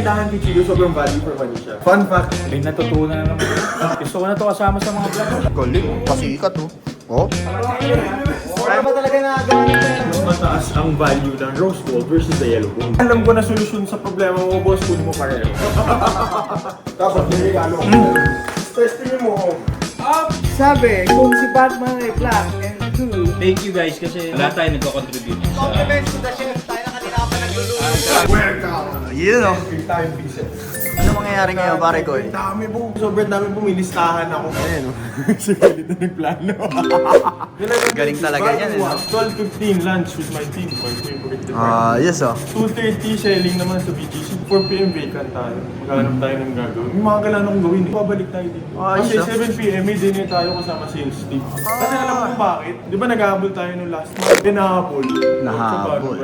kagandahan kay Chido, sobrang value for money siya. Fun fact. May natutunan na naman. Gusto ko na to kasama sa mga vlog. Galing, pasikat oh. Oh? Kaya ba talaga nakagawa nito? Mas mataas ang value ng rose gold versus the yellow gold. Alam ko na solusyon sa problema mo, boss, kung mo pareho. Tapos, regalo ko. Testing mo. Sabi, kung si Batman ay black and two. Thank you guys kasi lahat tayo nagko-contribute sa... Compliments to the chef. Tayo na kanina pa nagluluto. Welcome! Yun oh. Time pieces. Ano mangyayari ngayon, pare ko? Dami po. Sobrang dami po, milistahan ako. Ayan o. Sigalit na nagplano. Galing talaga yan eh. 12:15 lunch with my team. My favorite Yes oh. 2:30 selling naman sa BGC. 4 PM vacant tayo. Maghanap tayo ng gagawin. May mga kailangan akong gawin eh. Babalik tayo dito. Kasi 7 PM may dinner tayo kasama sales team. Kasi alam mo kung bakit? Di ba nag-ahabol tayo nung last month? Nahabol. Nahabol.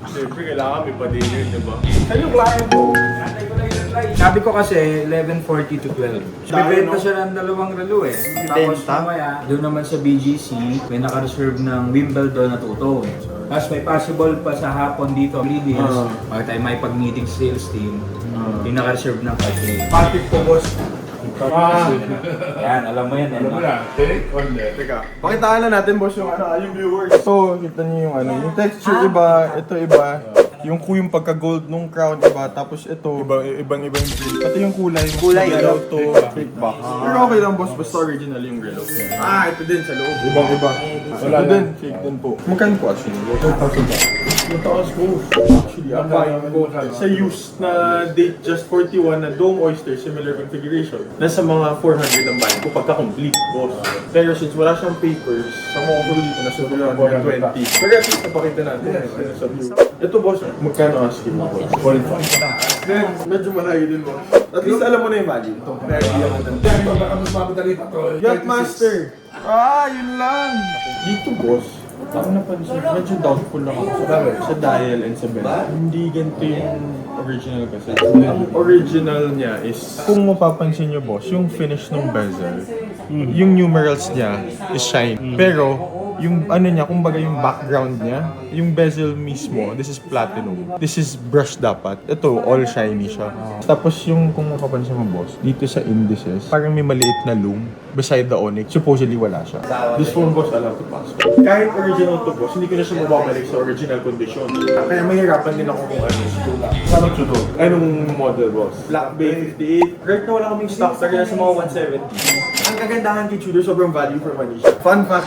Siyempre kailangan may pa-dinner, di ba? Saan yung client mo? Sabi ko kasi 11:40 to 12. Bibenta siya ng dalawang relo eh. Tapos mamaya, doon naman sa BGC, may naka-reserve ng Wimbledon na tuto eh. Tapos may possible pa sa hapon dito, Green Hills. Bakit tayo may pag-meeting sales team, yung naka-reserve ng cafe. Patik po, boss. Yan, alam mo yan eh. No? Teka, pakitaan na natin, boss, yung yung viewers. So, kita niyo yung yung texture iba, ito iba. Yung pagka-gold nung crown iba, tapos ito, ibang print. Pati yung kulay. Kulay, yellow to fake box. Pero okay lang, boss, basta original yung relo. Ito din sa loob. Ibang-iba. Ito din, fake din po. Magkano po actually? 2,000 ko. Actually, ang buying ko sa used na date just 41 na Dome Oyster, similar configuration. Nasa mga 400 ang buying ko pagka-complete, boss. Pero since wala siyang papers, sa mga dito nasa 120. Pero at least napakita natin sa view. Ito, boss, magkano asking mo? 45. Then, medyo malayo din, boss. At least alam mo na yung value. Itong very Yachtmaster! Yun lang! Dito, boss. Ako napansin, medyo doubtful lang ako sa dial and sa bell. Hindi ganito yung original kasi. Ang original niya is, kung mapapansin nyo, boss, yung finish ng bezel, yung numerals niya is shine. Pero, yung niya, kumbaga yung background niya, yung bezel mismo, this is platinum. This is brushed dapat. Ito, all shiny siya. Tapos yung, kung mapapansin mo, boss, dito sa indices, parang may maliit na loom beside the onyx. Supposedly wala siya. This one, boss, allowed to pass. Kahit original to, boss, hindi ko na siya mababalik sa original condition. Kaya mahirapan din ako kung ano ito. Anong model, boss? Black Bay 58. Right na wala kaming stock, pero nasa mga 170. Ang kagandahan kay Tudor, sobrang value for money siya. Fun fact,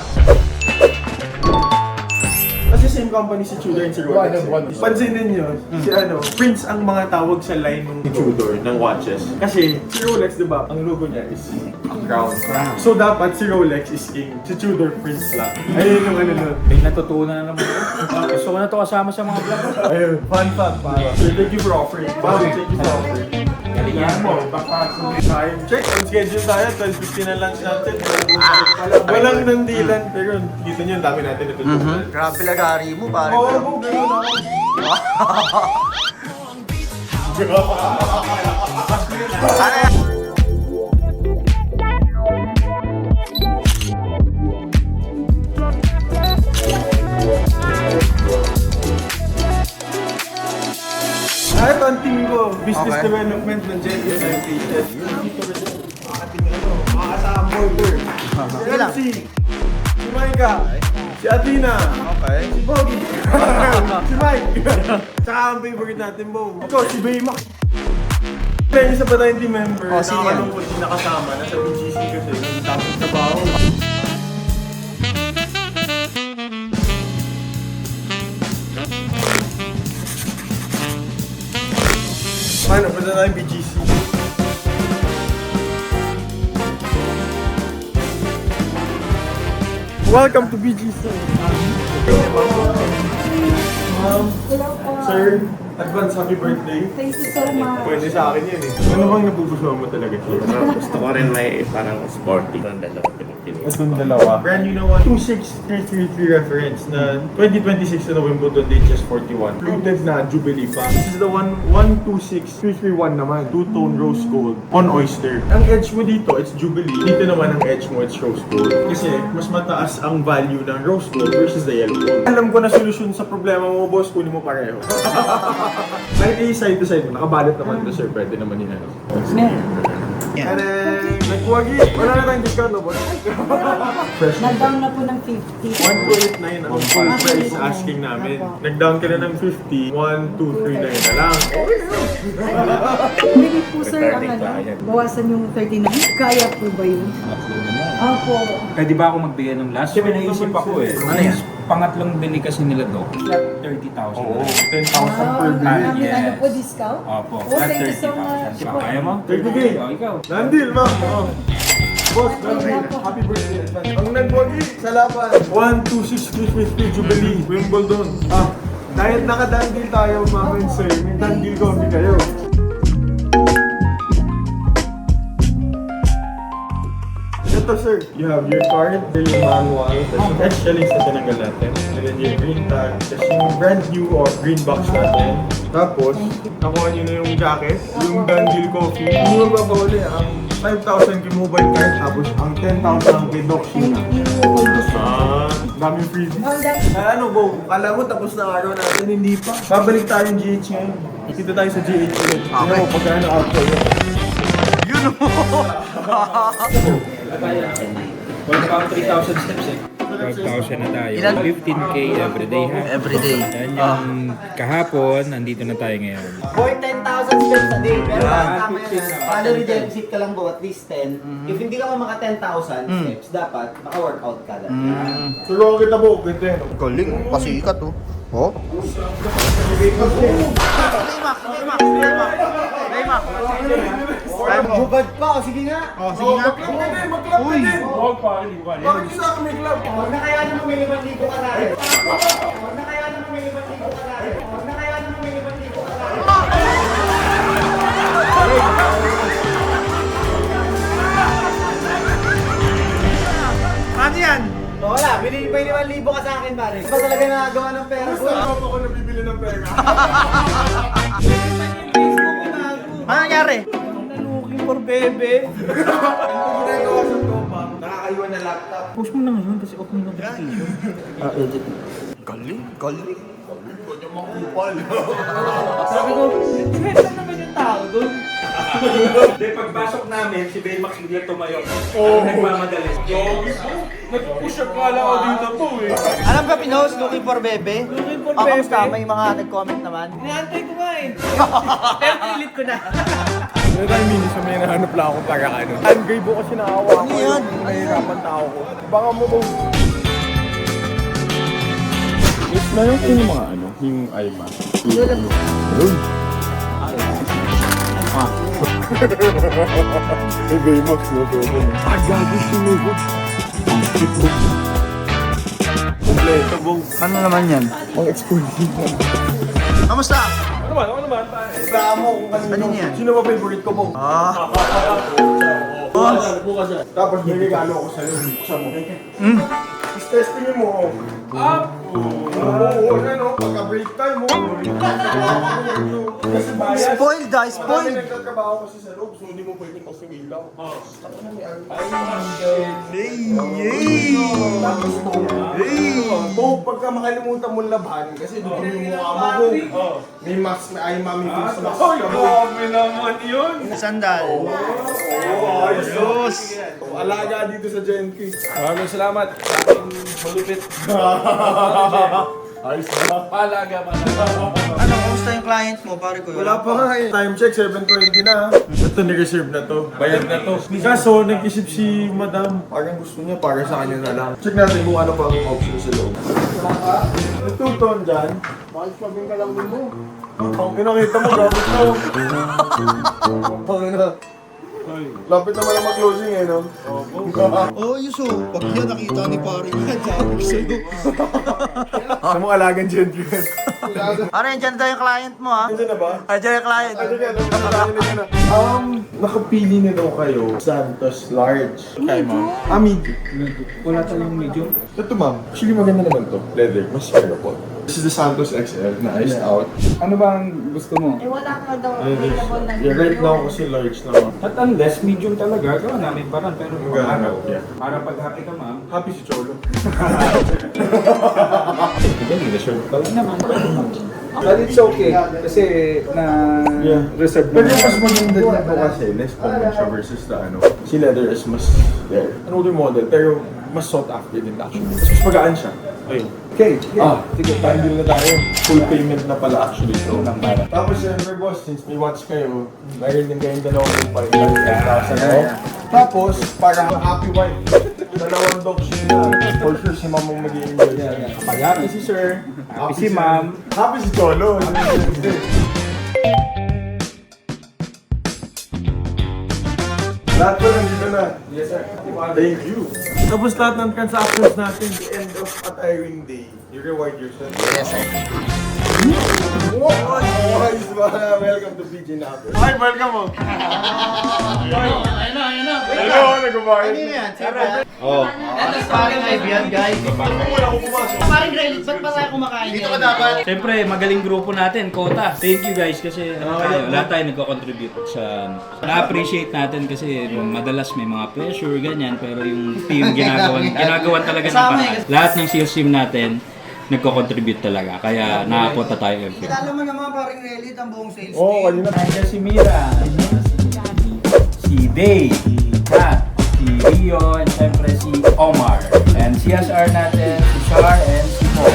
kasi same company si Tudor and si Rolex. Pansinin nyo, si Prince ang mga tawag sa line ng Tudor, ng watches. Kasi si Rolex, di ba, ang logo niya is ang crown. So dapat si Rolex is king, si Tudor Prince lang. Ayun yung nun. May natutunan na naman. Gusto ko na to kasama sa mga vlog. Ayun, fun fact, para. So thank you for offering. Thank you for offering. Galingan mo. Time check, on schedule tayo, 12:15 na lunch natin. Walang nandilan, pero kita nyo, ang dami natin natutunan. Grabe lagari mo, pare Oo, ko. gano'n ako. Ito ang team ko, business development ng JS IPS. Dito rin ating mga kasama border. Si lang. MC, si Micah, si Athena, si Boggy, si Mike. Tsaka ang favorite natin, Bo. Ikaw, si Baymax. Kaya isa pa tayong team member, sino yan? nakakalungkot din nakasama, nasa BGC kasi, tapos trabaho. Paano? Punta tayong BGC. Welcome to BGC. Sir, advance happy birthday. Thank you so much. Pwede sa akin yan eh. Ano bang napupusuan mo talaga siya? Gusto ko rin may parang sporty. Ang dalawa pinipili. Itong dalawa. Brand new na one. 26333 reference na 2026 na Wimbledon date just 41. Fluted na Jubilee pa. This is the one 126331 naman. Two-tone rose gold on oyster. Ang edge mo dito, it's Jubilee. Dito naman ang edge mo, it's rose gold. Kasi mas mataas ang value ng rose gold versus the yellow gold. Alam ko na solusyon sa problema mo, boss, kunin mo pareho. Kahit side to side, nakabalot naman to sir, pwede naman yun ano. Nagwagi! Wala na tayong discount no, boss? Fresh. Nag-down na po ng 50. 1,289 ang full price asking namin. Nag-down ka na ng 50, 1,239 na lang. Pwede po sir ang bawasan yung 39. Kaya po ba yun? Opo. Pwede ba ako magbigay ng last? Kasi naisip ako eh. Ano yan? Pangatlong bili kasi nila to. Flat 30,000. Oo, 10,000 Wow, per day. marami yes. ano po discount? Opo. Oh, Flat thank you so much. 30,000. Kaya mo? 30K. Oh, ikaw. Nandil, ma'am. Oh. Boss, happy birthday. Ang nagwagi sa laban. 12650 Jubilee, Wimbledon. Dahil naka-dandil tayo, ma'am and sir, may dandil coffee kayo. Ito sir, you have your card, your manual, tapos yung extra links na tinanggal natin. And then your green tag, tapos yung brand new or green box natin. Tapos, nakuha nyo na yung jacket, yung dandil coffee. Hindi mo babawali ang 5,000 kay mobile card, tapos ang 10,000 kay Doxy na. Daming freebies. Ano, Bo? Kala mo tapos na araw natin, hindi pa. Babalik tayo yung GH ngayon. Dito tayo sa GH ulit. Okay. Pagkano out ko yun. Yun mo! Wala pa ang 3,000 steps eh. 12,000 na tayo. Ilan? 15K everyday ha. Everyday. Yan yung kahapon, nandito na tayo ngayon. For 10,000 steps a day, pero Yeah. tama yun. Calorie deficit ka lang po, at least 10. If hindi ka pa maka 10,000 steps, dapat maka-workout ka lang. Tulungan kita, Bo. Ganito yan. oh. Galing, pasikat oh. Oh? Bubad pa, o sige nga. Sige nga. Uy! Bakit sa akin may club? Huwag na kaya naman may 5,000 ka na rin. Huwag na kaya naman may 5,000 ka na rin. Huwag na kaya naman may 5,000 ka na rin. Ano yan? O, wala, binili pa yung 5,000 ka sa akin, pare. Ba talaga nakagawa ng pera ko? Saan ako nabibili ng pera? Ano nangyari? Looking for bebe. Ginagawa sa tropa, nakakaiwan na laptop. Post mo na ngayon kasi open notification. Galing, galing. Sabi ko, sweat naman yung tao doon. Hindi, pagpasok namin, si Baymax bigla tumayo. Oh. Nagmamadali. Nag-push up nga lang ako dito to eh. Alam ba pinost, looking for bebe? Looking for Kamusta? bebe. May mga nag-comment naman. Inaantay ko nga eh. Pero pilit ko na. May time minutes na may nahanap lang ako para ano. Angry bo kasi naawa ako. Ano yan? Nahihirapan tao ko. Baka mo ba? Yes, meron ko yung mga ano, yung iMac. Ayun. May Baymax no, pwede na. Gagi sinugod. Kompleto, bong. Ano naman yan? Ang exclusive. Kamusta? Ano naman, pare? Reklamo kung kanino. Ano yan? Sino ba favorite ko, bong? Ah. Bukas yan. Tapos may regalo ko sa'yo. Buksan mo. Testingin mo. Oo, ano, pagka-break time mo. Kasi bayad. Spoiled ah, Marami spoiled. nagtatrabaho kasi sa loob, so hindi mo pwedeng pasumilaw. Bo, pagka makalimutan mo laban, kasi doon yung mukha mo, Bo. May mask, may ay mami face mask ka, Bo. Sandal. Ayos! Alaga dito sa Genki. Maraming salamat sa aking malupit. Ayos na. Ano, kamusta yung client mo, pare ko? Wala pa nga eh. Time check, 7:20 na. Ito, ni-reserve na to. Bayad na to. Kaso, nag-isip si madam. Parang gusto niya, para sa kanya na lang. Check natin kung ano pa ang option sa loob. Nagtuton dyan. Bakit sabihin ka lang din mo? Ang pinakita mo, gamit to. Pangina. Lapit naman ang mag-closing eh, no? Oh, Yuso. Pag yan nakita ni pare yan, sabi ko sa'yo. Sa mga alagang Genki. Pare, andyan daw yung client mo ha? Nandiyan na ba? Andyan yung client. Nakapili na daw kayo. Santos Large. Kay ma'am. Medium. Wala talang medium. Ito ma'am, actually maganda naman to. Leather, mas wearable. This is the Santos XL na iced out. Ano ba ang gusto mo? Eh wala ka daw available na Yeah, right now kasi large na ma'am. At unless medium talaga, gawa namin parang pero Hanggang araw. ano, yeah. Para pag happy ka ma'am, Happy si Cholo. hindi, reserve ka lang naman. But it's okay. Kasi na reserve Pero mas maganda dito kasi, less common siya versus the ano. Si leather is mas there. An older model, pero mas sought after din actually. Mas magaan siya. Ayun. Okay. Sige, bundle na tayo. Full payment na pala actually. So, tapos syempre boss, since may watch kayo, meron din kayong dalawang pa rin. Tapos, parang happy wife. Dalawang dog show na. For sure, si ma'am ang mag-i-enjoy. Happy si sir. Happy si ma'am. Happy si Cholo. Lahat ko nandito na. Yes, sir. Thank you. Tapos lahat ng transactions natin, the end of hiring day, you reward yourself. Yes, sir. Wow! Welcome to PG Nappers. Hi, welcome mo. Ayun na. Hello, nag-ubayad. Ano yan? Oh. Ito parang Ivan, guys. Parang Relit, ba't pa tayo kumakain? Dito ka dapat. Siyempre, magaling grupo natin, Kota. Thank you guys kasi lahat tayo nagko-contribute sa na-appreciate natin kasi madalas may mga pressure, ganyan, pero yung team ginagawan talaga ng paraan. Lahat ng sales team natin nagko-contribute talaga, kaya nakapunta tayo every. Kilala mo naman paring Relit ang buong sales team. Oo, kanina. Nandiyan si Mira, si Day, si Kat, si Rio, and syempre si Omar. And CSR natin, si Char and si Mo.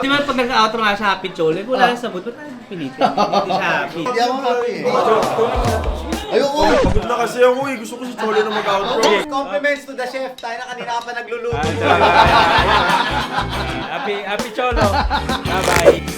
Di ba pag nag-outro nga sa Happy Chole, wala lang sa mood, ba't tayo pinitin? Hindi siya happy. Hindi ako happy eh. Ayoko. Pagod na kasi ako eh. Gusto ko si Cholo na mag-outro. Compliments to the chef. Tayo na kanina ka pa nagluluto. Happy Cholo. Bye-bye.